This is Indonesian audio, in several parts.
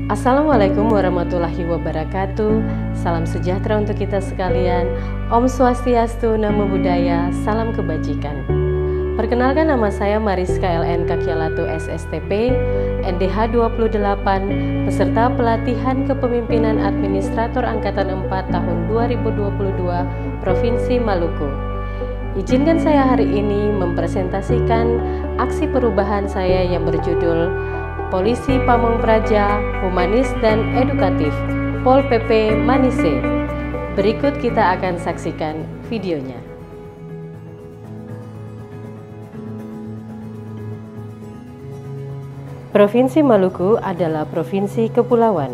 Assalamualaikum warahmatullahi wabarakatuh. Salam sejahtera untuk kita sekalian. Om Swastiastu, Namo Buddhaya, salam kebajikan. Perkenalkan, nama saya Mariska LN Kakialatu SSTP, NDH 28, peserta pelatihan kepemimpinan administrator Angkatan 4 tahun 2022 Provinsi Maluku. Izinkan saya hari ini mempresentasikan aksi perubahan saya yang berjudul Polisi Pamong Praja, Humanis dan Edukatif, Pol PP Manise. Berikut kita akan saksikan videonya. Provinsi Maluku adalah provinsi kepulauan.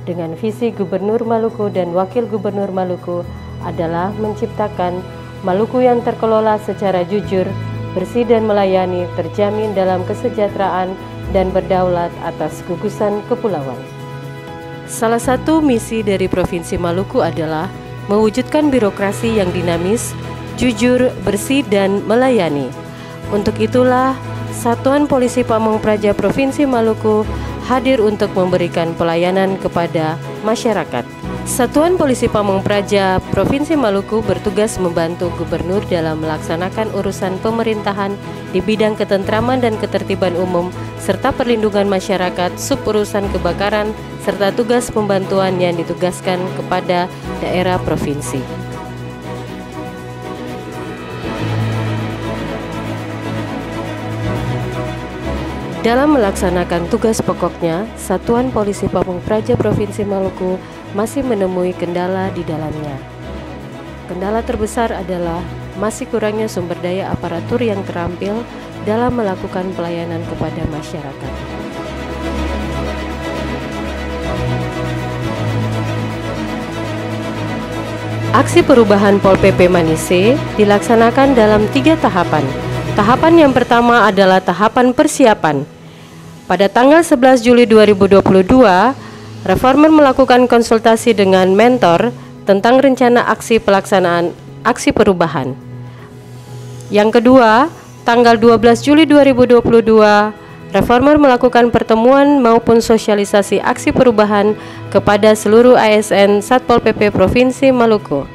Dengan visi Gubernur Maluku dan Wakil Gubernur Maluku adalah menciptakan Maluku yang terkelola secara jujur, bersih dan melayani, terjamin dalam kesejahteraan dan berdaulat atas gugusan kepulauan. Salah satu misi dari Provinsi Maluku adalah mewujudkan birokrasi yang dinamis, jujur, bersih, dan melayani. Untuk itulah Satuan Polisi Pamong Praja Provinsi Maluku hadir untuk memberikan pelayanan kepada masyarakat. Satuan Polisi Pamong Praja Provinsi Maluku bertugas membantu gubernur dalam melaksanakan urusan pemerintahan di bidang ketentraman dan ketertiban umum, serta perlindungan masyarakat, suburusan kebakaran, serta tugas pembantuan yang ditugaskan kepada daerah provinsi. Dalam melaksanakan tugas pokoknya, Satuan Polisi Pamong Praja Provinsi Maluku masih menemui kendala di dalamnya. Kendala terbesar adalah masih kurangnya sumber daya aparatur yang terampil dalam melakukan pelayanan kepada masyarakat. Aksi perubahan Pol PP Manise dilaksanakan dalam 3 tahapan. Tahapan yang pertama adalah tahapan persiapan. Pada tanggal 11 Juli 2022, Reformer melakukan konsultasi dengan mentor tentang rencana aksi pelaksanaan aksi perubahan. Yang kedua, tanggal 12 Juli 2022, Reformer melakukan pertemuan maupun sosialisasi aksi perubahan kepada seluruh ASN Satpol PP Provinsi Maluku.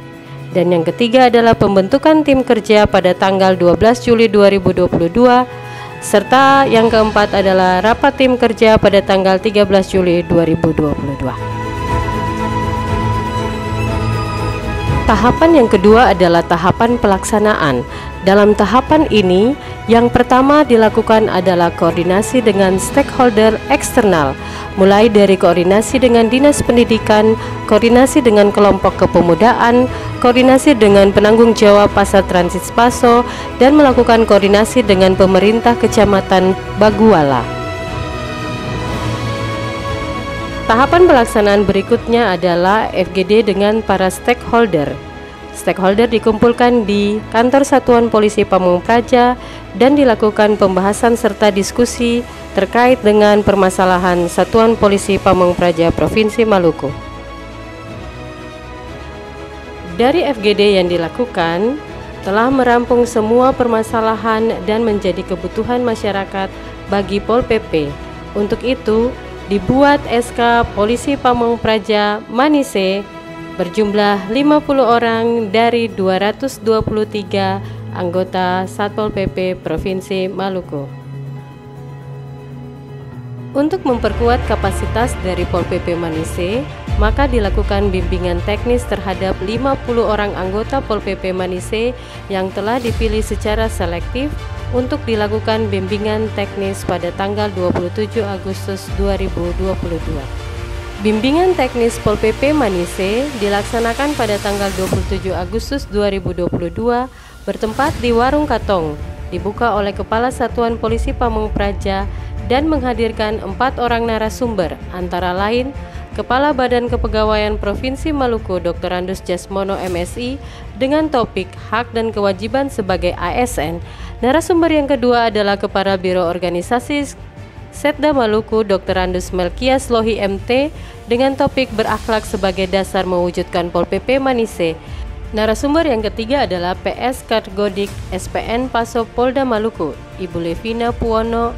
Dan yang ketiga adalah pembentukan tim kerja pada tanggal 12 Juli 2022, serta yang keempat adalah rapat tim kerja pada tanggal 13 Juli 2022. Tahapan yang kedua adalah tahapan pelaksanaan. Dalam tahapan ini, yang pertama dilakukan adalah koordinasi dengan stakeholder eksternal, mulai dari koordinasi dengan Dinas Pendidikan, koordinasi dengan kelompok kepemudaan, koordinasi dengan penanggung jawab Pasar Transit Spaso, dan melakukan koordinasi dengan pemerintah Kecamatan Baguala. Tahapan pelaksanaan berikutnya adalah FGD dengan para stakeholder. Stakeholder dikumpulkan di kantor Satuan Polisi Pamong Praja dan dilakukan pembahasan serta diskusi terkait dengan permasalahan Satuan Polisi Pamong Praja Provinsi Maluku. Dari FGD yang dilakukan telah merampung semua permasalahan dan menjadi kebutuhan masyarakat bagi Pol PP. Untuk itu, dibuat SK Polisi Pamong Praja Manise berjumlah 50 orang dari 223 anggota Satpol PP Provinsi Maluku. Untuk memperkuat kapasitas dari Pol PP Manise, maka dilakukan bimbingan teknis terhadap 50 orang anggota Pol PP Manise yang telah dipilih secara selektif untuk dilakukan bimbingan teknis pada tanggal 27 Agustus 2022. Bimbingan teknis Pol PP Manise dilaksanakan pada tanggal 27 Agustus 2022 bertempat di Warung Katong, dibuka oleh Kepala Satuan Polisi Pamong Praja dan menghadirkan 4 orang narasumber, antara lain Kepala Badan Kepegawaian Provinsi Maluku Dr. Andus Jasmono MSI dengan topik hak dan kewajiban sebagai ASN. Narasumber yang kedua adalah Kepala Biro Organisasi Setda Maluku Dr. Andus Melkias Lohi MT dengan topik berakhlak sebagai dasar mewujudkan Pol PP Manise. Narasumber yang ketiga adalah PS Kargodik SPN Paso Polda Maluku, Ibu Levina Puwono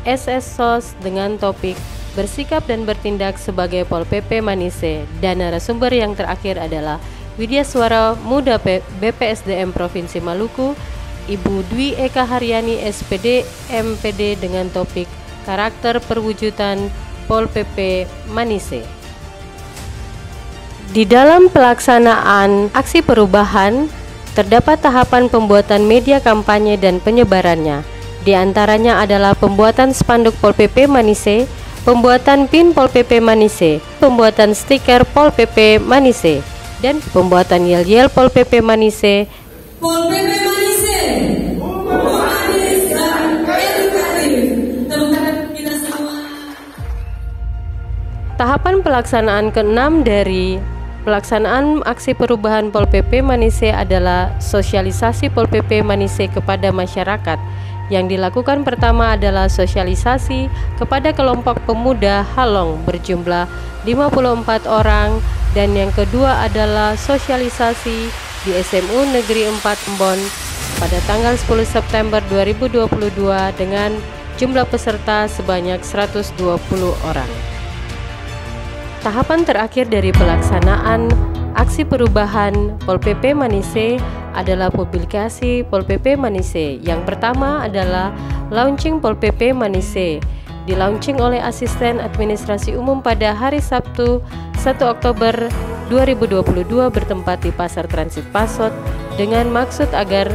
SS SOS dengan topik bersikap dan bertindak sebagai Pol PP Manise. Dan narasumber yang terakhir adalah Widya Suara Muda BPSDM Provinsi Maluku, Ibu Dwi Eka Haryani SPD MPD dengan topik karakter perwujudan Pol PP Manise. Di dalam pelaksanaan aksi perubahan, terdapat tahapan pembuatan media kampanye dan penyebarannya. Di antaranya adalah pembuatan spanduk Pol PP Manise, pembuatan pin Pol PP Manise, pembuatan stiker Pol PP Manise, dan pembuatan yel-yel Pol PP Manise. Pol PP Manise, humanis dan edukatif. Teman-teman kita semua. Tahapan pelaksanaan ke-6 dari pelaksanaan aksi perubahan Pol PP Manise adalah sosialisasi Pol PP Manise kepada masyarakat. Yang dilakukan pertama adalah sosialisasi kepada kelompok pemuda Halong berjumlah 54 orang, dan yang kedua adalah sosialisasi di SMU Negeri 4 Embon pada tanggal 10 September 2022 dengan jumlah peserta sebanyak 120 orang. Tahapan terakhir dari pelaksanaan aksi perubahan Pol PP Manise adalah publikasi Pol PP Manise. Yang pertama adalah launching Pol PP Manise, dilaunching oleh Asisten Administrasi Umum pada hari Sabtu 1 Oktober 2022 bertempat di Pasar Transit Pasot dengan maksud agar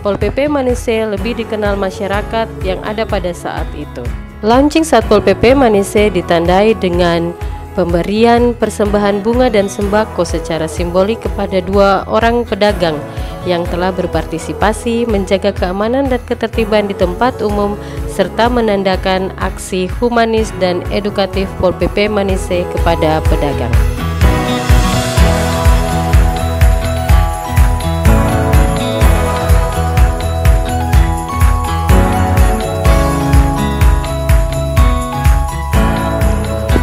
Pol PP Manise lebih dikenal masyarakat yang ada pada saat itu. Launching Satpol PP Manise ditandai dengan pemberian persembahan bunga dan sembako secara simbolik kepada 2 orang pedagang yang telah berpartisipasi menjaga keamanan dan ketertiban di tempat umum serta menandakan aksi humanis dan edukatif Pol PP Manise kepada pedagang.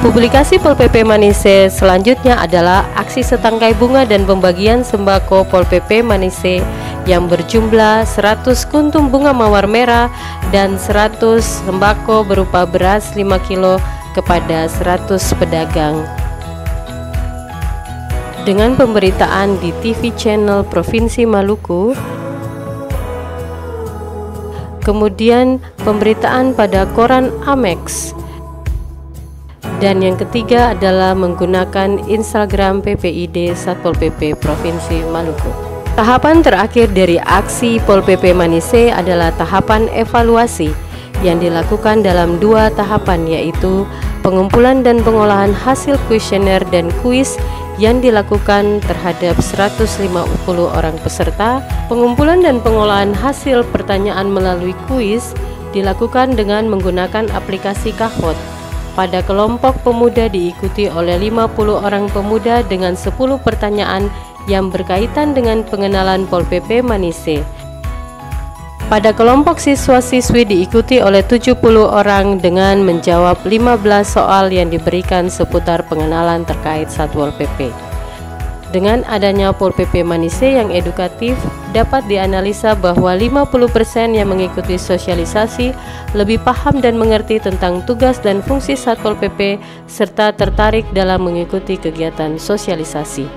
Publikasi Pol PP Manise selanjutnya adalah aksi setangkai bunga dan pembagian sembako Pol PP Manise yang berjumlah 100 kuntum bunga mawar merah dan 100 sembako berupa beras 5 kilo kepada 100 pedagang. Dengan pemberitaan di TV channel Provinsi Maluku, kemudian pemberitaan pada koran Amex. Dan yang ketiga adalah menggunakan Instagram PPID Satpol PP Provinsi Maluku. Tahapan terakhir dari aksi Pol PP Manise adalah tahapan evaluasi yang dilakukan dalam 2 tahapan, yaitu pengumpulan dan pengolahan hasil kuesioner dan kuis yang dilakukan terhadap 150 orang peserta. Pengumpulan dan pengolahan hasil pertanyaan melalui kuis dilakukan dengan menggunakan aplikasi Kahoot. Pada kelompok pemuda diikuti oleh 50 orang pemuda dengan 10 pertanyaan yang berkaitan dengan pengenalan Pol PP Manise. Pada kelompok siswa-siswi diikuti oleh 70 orang dengan menjawab 15 soal yang diberikan seputar pengenalan terkait Satpol PP. Dengan adanya Pol PP Manise yang edukatif, dapat dianalisa bahwa 50% yang mengikuti sosialisasi lebih paham dan mengerti tentang tugas dan fungsi Satpol PP serta tertarik dalam mengikuti kegiatan sosialisasi.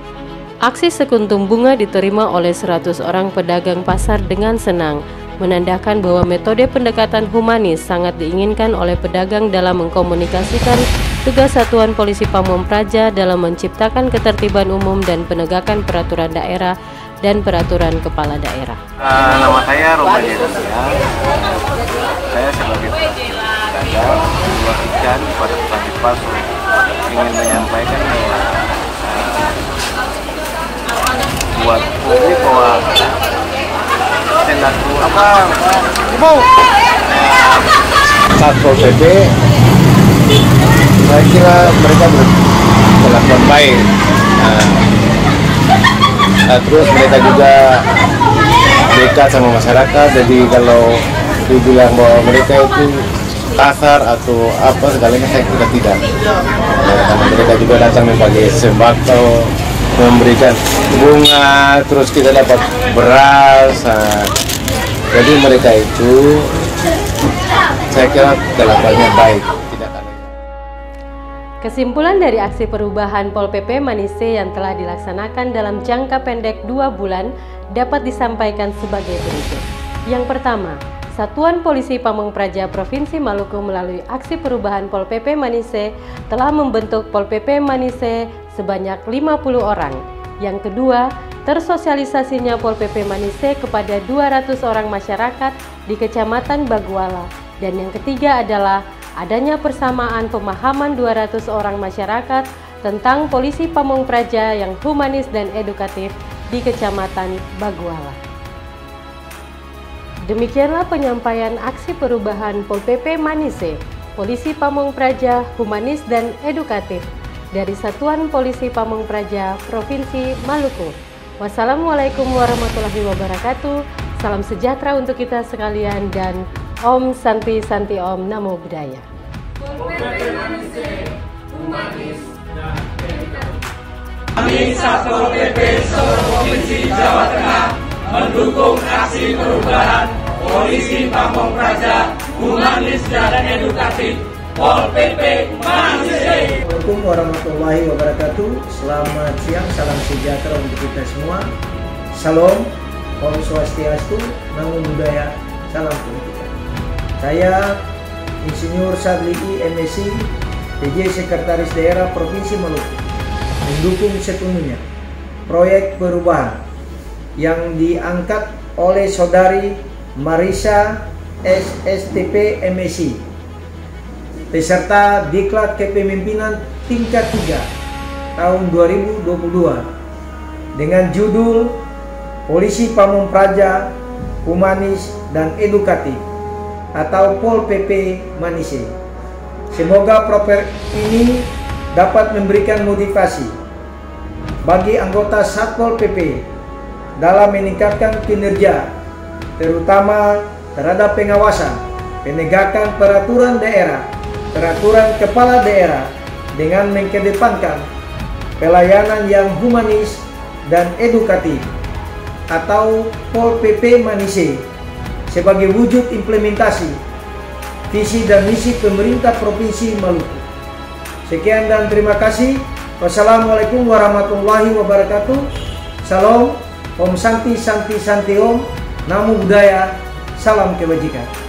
Aksi sekuntum bunga diterima oleh 100 orang pedagang pasar dengan senang, menandakan bahwa metode pendekatan humanis sangat diinginkan oleh pedagang dalam mengkomunikasikan tugas Satuan Polisi Pamong Praja dalam menciptakan ketertiban umum dan penegakan peraturan daerah dan peraturan kepala daerah. Nama saya Roman Yedania. Saya sebagai pedagang jual ikan pada Transit Pasot ingin menyampaikan bahwa buat publik bahwa selaku Satpol PP, saya kira mereka berkelakuan baik. Terus mereka juga dekat sama masyarakat, jadi kalau dibilang bahwa mereka itu kasar atau apa segalanya, saya kira tidak. Karena mereka juga datang membagi sembako, memberikan bunga, terus kita dapat beras. Jadi mereka itu saya kira kelakuannya baik. Kesimpulan dari aksi perubahan Pol PP Manise yang telah dilaksanakan dalam jangka pendek 2 bulan dapat disampaikan sebagai berikut. Yang pertama, Satuan Polisi Pamong Praja Provinsi Maluku melalui aksi perubahan Pol PP Manise telah membentuk Pol PP Manise sebanyak 50 orang. Yang kedua, tersosialisasinya Pol PP Manise kepada 200 orang masyarakat di Kecamatan Baguala. Dan yang ketiga adalah adanya persamaan pemahaman 200 orang masyarakat tentang Polisi Pamong Praja yang humanis dan edukatif di Kecamatan Baguala. Demikianlah penyampaian aksi perubahan Pol PP Manise, Polisi Pamong Praja humanis dan edukatif dari Satuan Polisi Pamong Praja Provinsi Maluku. Wassalamualaikum warahmatullahi wabarakatuh. Salam sejahtera untuk kita sekalian dan Om Santi Santi Om Namo Buddhaya. Kami Satpol PP seluruh Provinsi Jawa Tengah mendukung aksi perubahan Polisi Pamong Praja humanis dan edukatif Pol PP Manise. Assalamualaikum warahmatullahi wabarakatuh. Selamat siang, salam sejahtera untuk kita semua. Salam, Om Swastiastu, Namo Buddhaya, salam kebajikan. Saya Insinyur Sadli MSc, PJ Sekretaris Daerah Provinsi Maluku, mendukung sepenuhnya proyek perubahan yang diangkat oleh Saudari Marisa SSTP MSc beserta Diklat Kepemimpinan tingkat 3 tahun 2022 dengan judul Polisi Pamong Praja Humanis dan Edukatif atau Pol PP Manise. Semoga program ini dapat memberikan motivasi bagi anggota Satpol PP dalam meningkatkan kinerja, terutama terhadap pengawasan, penegakan peraturan daerah, peraturan kepala daerah dengan mengedepankan pelayanan yang humanis dan edukatif atau Pol PP Manise sebagai wujud implementasi visi dan misi pemerintah Provinsi Maluku. Sekian dan terima kasih. Wassalamualaikum warahmatullahi wabarakatuh. Salam, Om Santi Santi Santi Om, Namo Buddhaya, salam kebajikan.